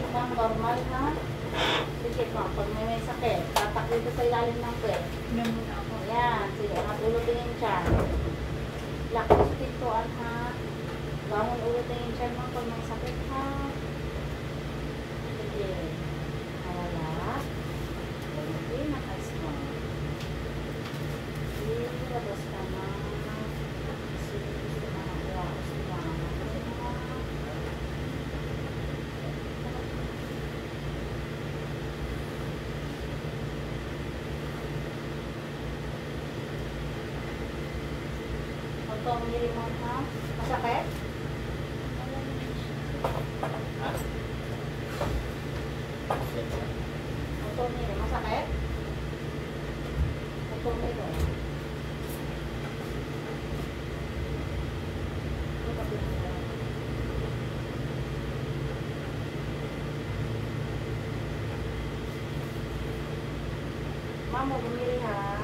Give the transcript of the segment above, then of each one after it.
Pikit ma'am, normal ha. Pikit ma'am, pag may sakit, tatak dito sa ilalim ng pwet. Namun ako. Ayan, sige, matulog yung tiyan. Lakot sa pintuan ha. Bangon ulit yung tiyan ma'am pag may sakit ha. Sige. Nawala. Okay, nakas mo. Sige, labas ka na. Sige, gusto na nakuha. Gusto na nakuha. Huwag mo ha. Masakit? Ha? Masakit? Masakit? Mama, bumili ha.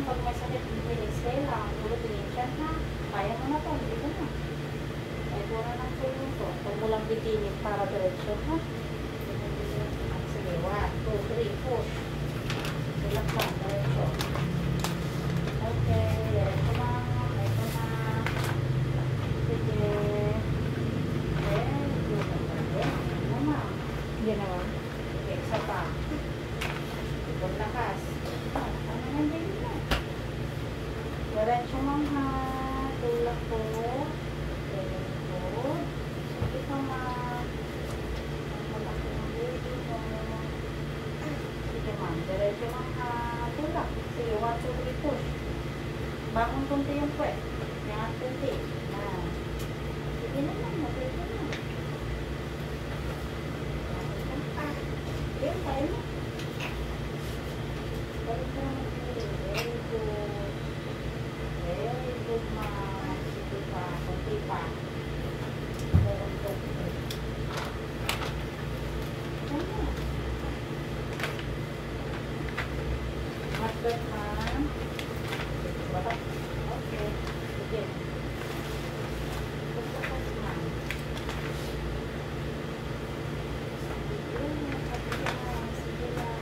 Pag may sakit, stay lang. Tulog din siya ha. Kaya mo na to, hindi ko na. Ay, pura ng tulong to. Huwag mo lang bitinin para diretso ha. Sige, 1, 2, 3, push. Silak lang, diretso. Okay, diretso na. Ito na. Sige. Ano na? Hindi naman. Sige, isa pa. Ibon lakas. Ano nandiyan yun na? Diretso ma'am ha. Tulak po. Very good. Sige pa ma'am. Malaki ng baby mo. Sige ma'am. Diretso ma'am ha. Tulak. Sige, 1, 2, 3, push. Bangon kunti yung puwet. Yan, kunti. Yan. Sige na ma'am. Mapito na. Yan, tayo na. Balik ka naman. Very good. Very good, ma'am. Sige pa. Kunti pa. Meron po. Ayan na. Hotdog, ma'am. Batak. Okay. Sige. Batak, ma'am. Sige lang. Sige lang.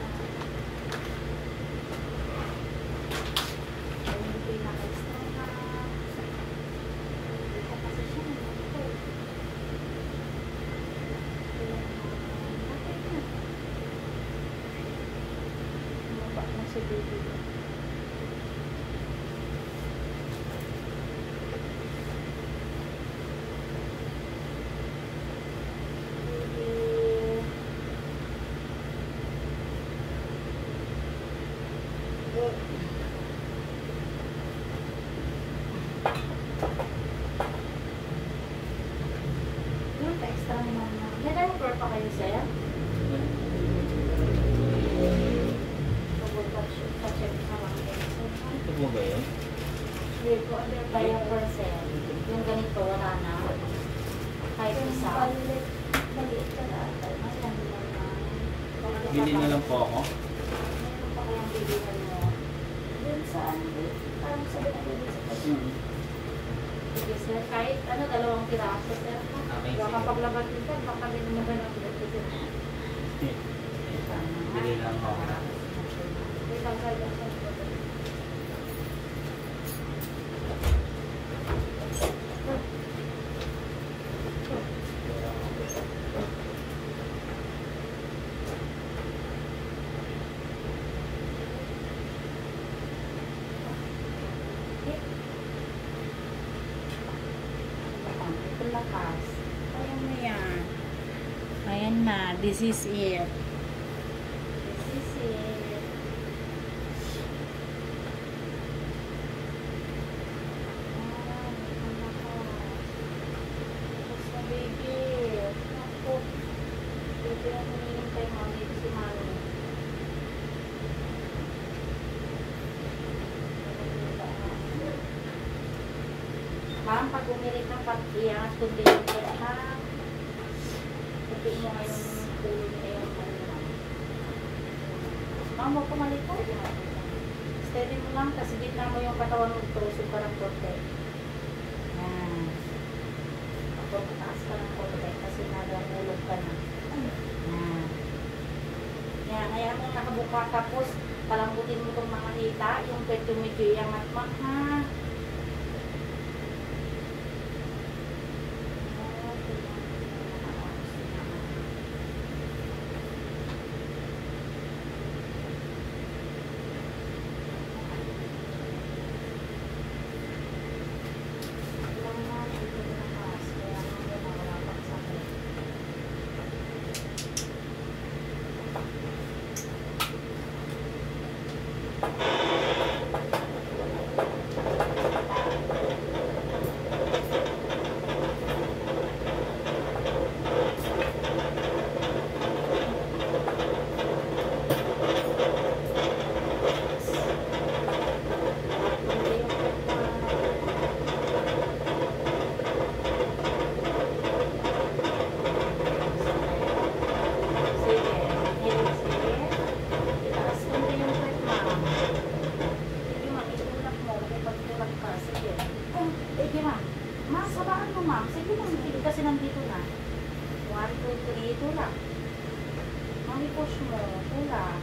Si baby. Yung extra naman na. Nag-diaper pa kayo, sir? Pa-check sa mga Ito po ba yun? Hindi po, under diaper, sir. Yung ganito, wala na. Kahit isa. Maliit ka na. Mas lang naman. Bili na lang po ako. Meron pa kayang bilihan mo. Dun saan? Parang sabi na dun sa kasi. Sige, sir. Kahit ano, 2 piraso, sir. Okay, Baka sige. paglabas din, sir. Baka din naman ang dito. Bili lang ako. Wait lang, sir. Ito lakas. Ayan na yan. Ayan na. This is it. This is it. Ito lakas. Ito sa baby. pag umirit na pag iangat kundi yung ha. Hindi mo ngayon tulo niya yung ma'am, huwag kumalikot. Steady mo lang, kasi gitna mo yung katawan mo ito, so parang konti. Yan. Ako, taas ka ng konti, kasi nagulog ka na. Yan. Yan, kaya mo nakabuka, tapos palambutin mo itong mga hita, yung pwede medyo iangat mo, ha? Kasi nandito na. 1, 2, 3, tulak. Mami-push mo, tulak.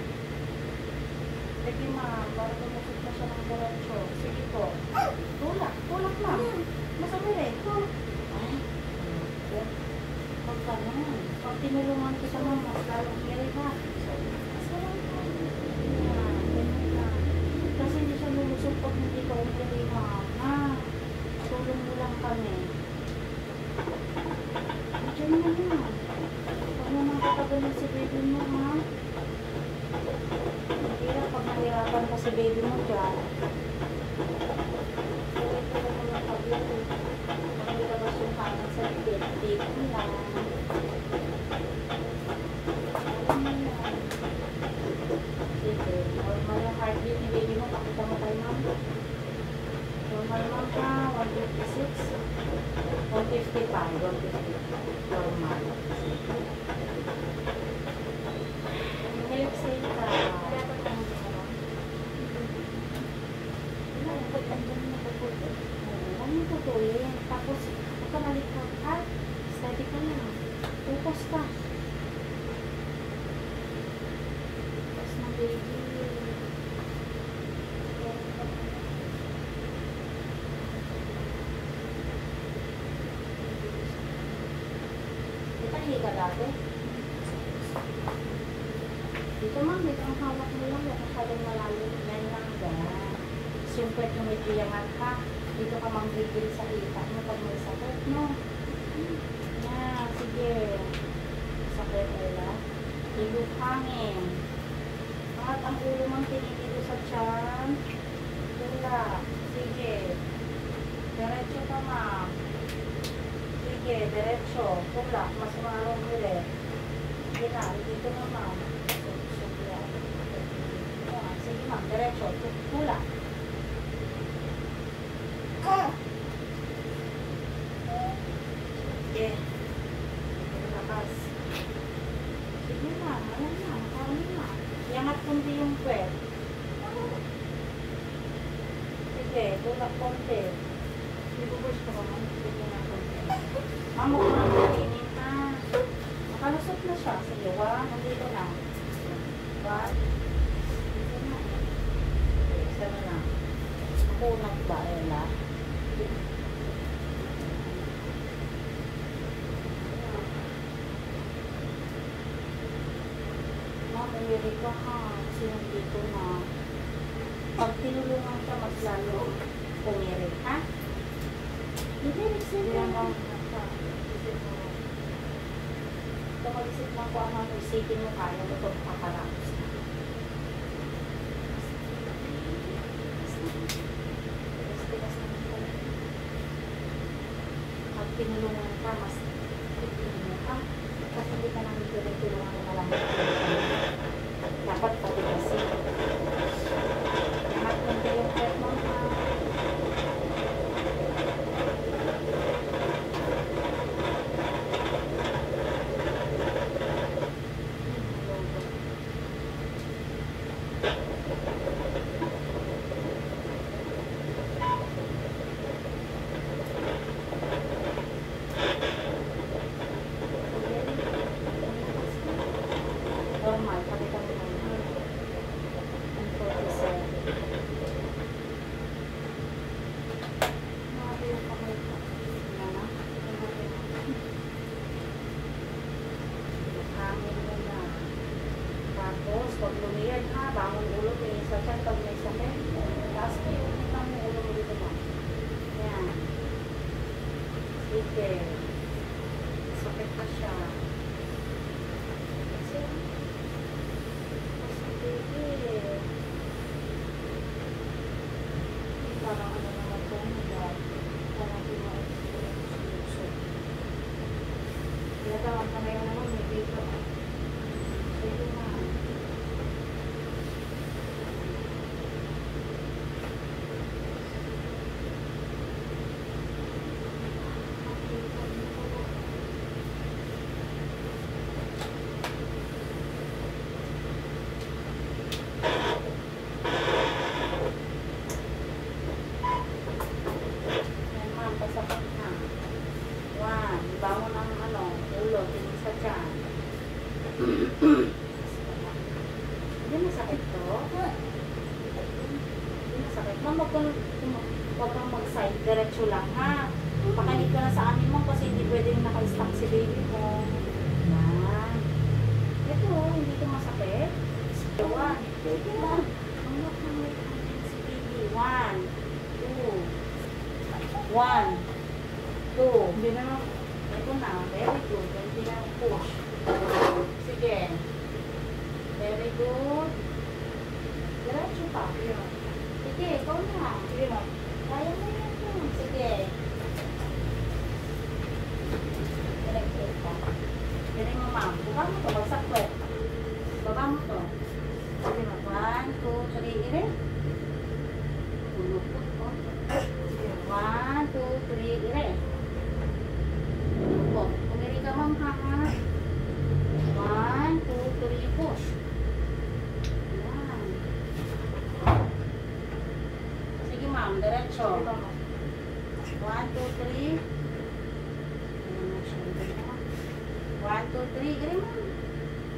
Sige ma'am, para tumusok na siya ng diretso. Sige po. Tulak, tulak ma'am. Masami rin. Ay, huwag ka nun. Pag tinulungan kita ma'am, mas lalong kiri ha. Kasi hindi siya lumusok pag hindi ka umiri ma'am. Ha? Tulong mo lang kami. Diyan na na. Huwag mo nang katagalin si baby mo, ha? Hindi na pag nahirapan ka si baby mo dyan. Tuloy-tuloy mo lang pag-ito. Pag nilabas yung hangin sa bibig, dito mo lang. Sige, normal yung heartbeat ni baby mo. Pakita mo tayo, ma'am. Normal, ma'am, ha? 156. 155, 150. Normal. Exhale ka. Dapat ang wala, pag-andyan mo pagputin. Huwag mo putulin. Tapos, huwag ka malikot. Ha? Steady ka na. Focus ka. Tapos na baby. Hindi ka dati. Dito ma'am, dito ang hawak mo lang. Huwag masyadong malalim. Yan lang dyan. Sumpet yung medyo yangan ka. Dito ka mang-gigil sa hita mo pag may sakit, no? Yan, sige. Sakit, Ella. Higop hangin. At ang ulo mong tinitito sa tiyan. Tula. Sige. Diretso ka, ma'am. Sige, diretso. Tulak. Mas marong ulit. Sige na. Dito na, ma'am. Sige, ma'am. Diretso. Tulak. Sige. Lakas. Sige, ma'am. Ayan na. Makaroon na. Iangat kundi yung kwet. Sige. Tulak konti. Ibubush ko, ma'am. Sige na konti. Ma'am, huwag mo nang kainin, ha? Nakalusot na siya. Sige, 1. Nandito na. 1. Dito na. Isa na na. Nakunat ba, Ella? Ma'am, umiri ka, ha? Kasi nandito na. Pag tinulungan ka, mas lalo umiri, ha? Hindi, sige, ma'am. Mag-isip mo kung ano isipin mo kaya mo ito makakarapos na. Tigas-tigas naman ka. Pag tinulungan ka, mas pipili mo ka. Kasi hindi ka namin tulungan mo malamit. Dapat patigasin. Lahat ng yung pet mo, ha? Huwag lumiyan ha, bangon ulo, tingin sa tiyan pag may sakit. Taas mo yung ulo mo dito mo. Yan. Sige. Sakit pa siya. Kasi, sige. Parang ano naman po nila. Parang pinaka-experience. Pinatawag na ngayon naman, may dito. Sige na. Yan ma'am, pasakot na. One, bangon ang ano, ulo, tingin sa tiyan. Hindi masakit to? Hindi masakit. Ma'am, huwag kang mag-side. Diretso lang, ha? Pakinig ka na sa amin mo kasi hindi pwedeng naka-stack si baby mo. Yan. Ito, hindi ito masakit. One. Pwede na. Hanggang na may si baby. One. Two. One. Two. Hindi na. Ito na. Very good. Hindi na push. Sige. Very good. Diretso pa. Sige, ikaw na. Sige na. Kaya mo yan. Sige. Diretso pa. Diretso mo, ma'am. Baba mo to. Bagsak ko. Baba mo to. Sige na. 1, 2, 3. Ire. Ulupot ko. 1, 2, 3. Ire. Ulupot. Umiri ka, ma'am, ha? 1, 2, 3. Push. Yan. Sige, ma'am. Diretso. 1, 2, 3. 1, 2, 3. Ire, ma'am.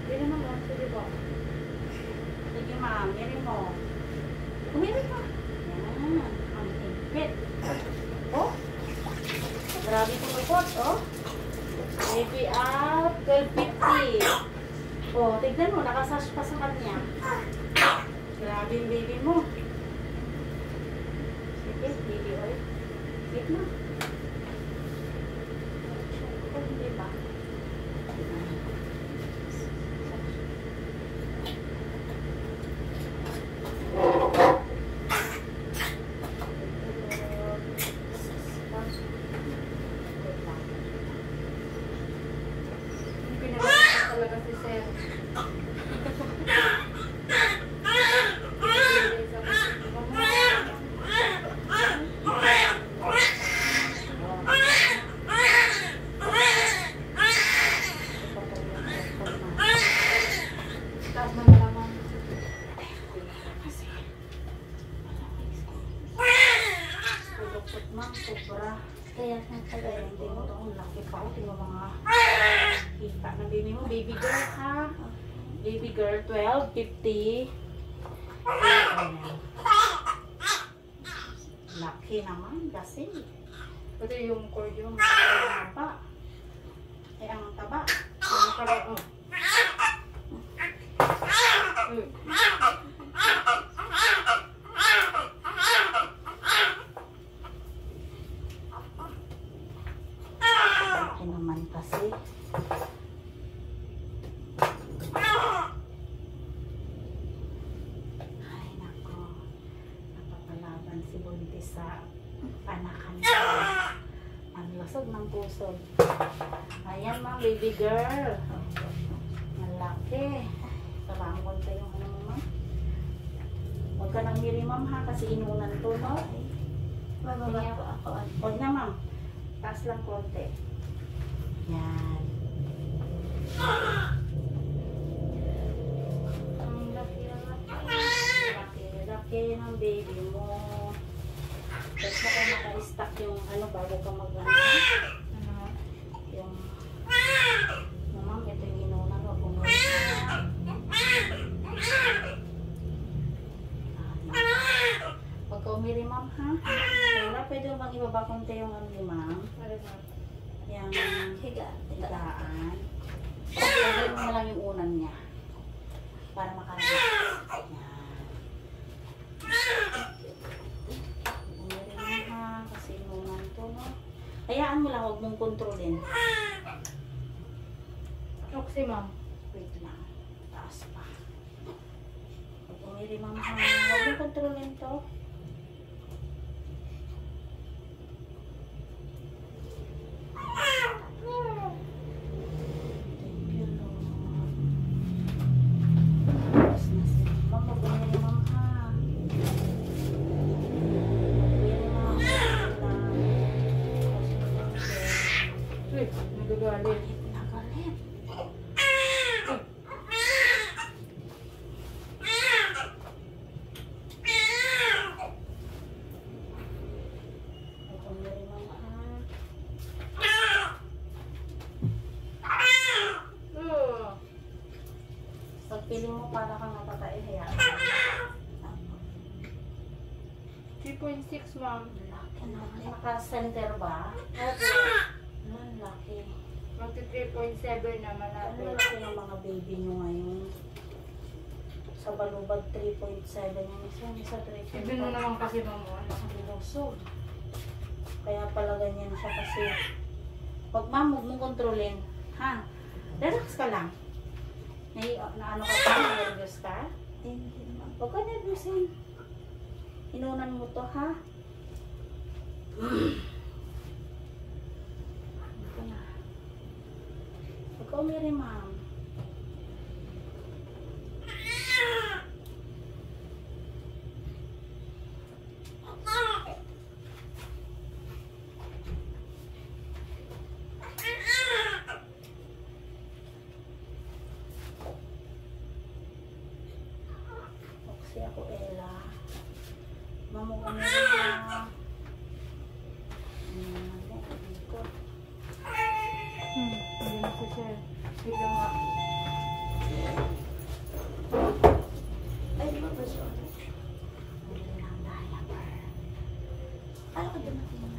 Ire, ma'am. Sige po. Sige, ma'am. Ire mo. Umiri ka. Yan. Ang higpit. Oh. Grabe ko report, oh. Baby up. 12.50. Oh, tignan mo. Nakasash pa sa kanya. Grabe yung baby mo. Sige, baby oil. Sige na. Oh, hindi ba? Pinabalik talaga si Sir. Taas mo na naman. Pulupot, ma'am. Sobra. Kaya na Kaya hindi mo ito. Ang laki pa. Tingnan mo mga kita ng baby mo. Baby girl, ha? Baby girl, 12.50. Laki naman kasi. Pati yung cord yung Ang taba. Eh, ang taba. yung kala. Oh. Laki naman kasi. Ay, nako. Napapalaban si Buntis sa panakan niya. Ang lasog ng puso. Ayan, ma'am, baby girl. Malaki. Sarangol pa yung ano mo, ma'am. Huwag ka nang hiri, ma'am, ha? Kasi inunan to, no? Bababa po ako. Huwag na, ma'am. Taas lang konti. Yan. Ang laki ng laki ng baby mo. Tapos mo kung naka-stack yung ano bago ka mag-ano. Yung ma'am, ito yung inunan ko. Kung pagka umiri, ma'am, ha? Wala, pwede mo bang ibaba konti yung ano ni ma'am? Yung higaan. Lagyan mo na lang yung unan niya. Para makarami. Hayaan mo lang, huwag mong kontrolin. Oxy, ma'am. Wait lang. Taas pa. Huwag umiri, ma'am. Ha? Huwag mong kontrolin to. Thank you, Lord. Tapos na sila. Ma'am, huwag umiri, ma'am, ha? Umiri, ma'am. Uy, nagagalit. Nagalit. Huwag umiri, ma'am, ha? Pag feeling mo para kang napatay, hayaan mo. 3.6, ma'am. Laki naman. Naka-center ba? Opo. Ang laki. Magti 3.7 naman Ang natin. laki ng mga baby nyo ngayon. Sa balubad, 3.7 yung isa 3.5. Ibin mo naman kasi, ma'am. Ang lusog. Kaya pala ganyan siya kasi. Pag ma'am, huwag mong kontrolin. Ha? Relax ka lang. Naano ka ba? Nervous ka? Hindi naman. Huwag ka nervousin. Inunan mo to, ha? Ito na. Huwag ka umiri, ma'am. Oxy ako, Ella. Ma'am, huwag ka umiri, ma'am. Dito. Hindi na si sir. Wait lang nga. Ay, di ba ba siya? Umiri lang, diaper. Ano ka ba natin?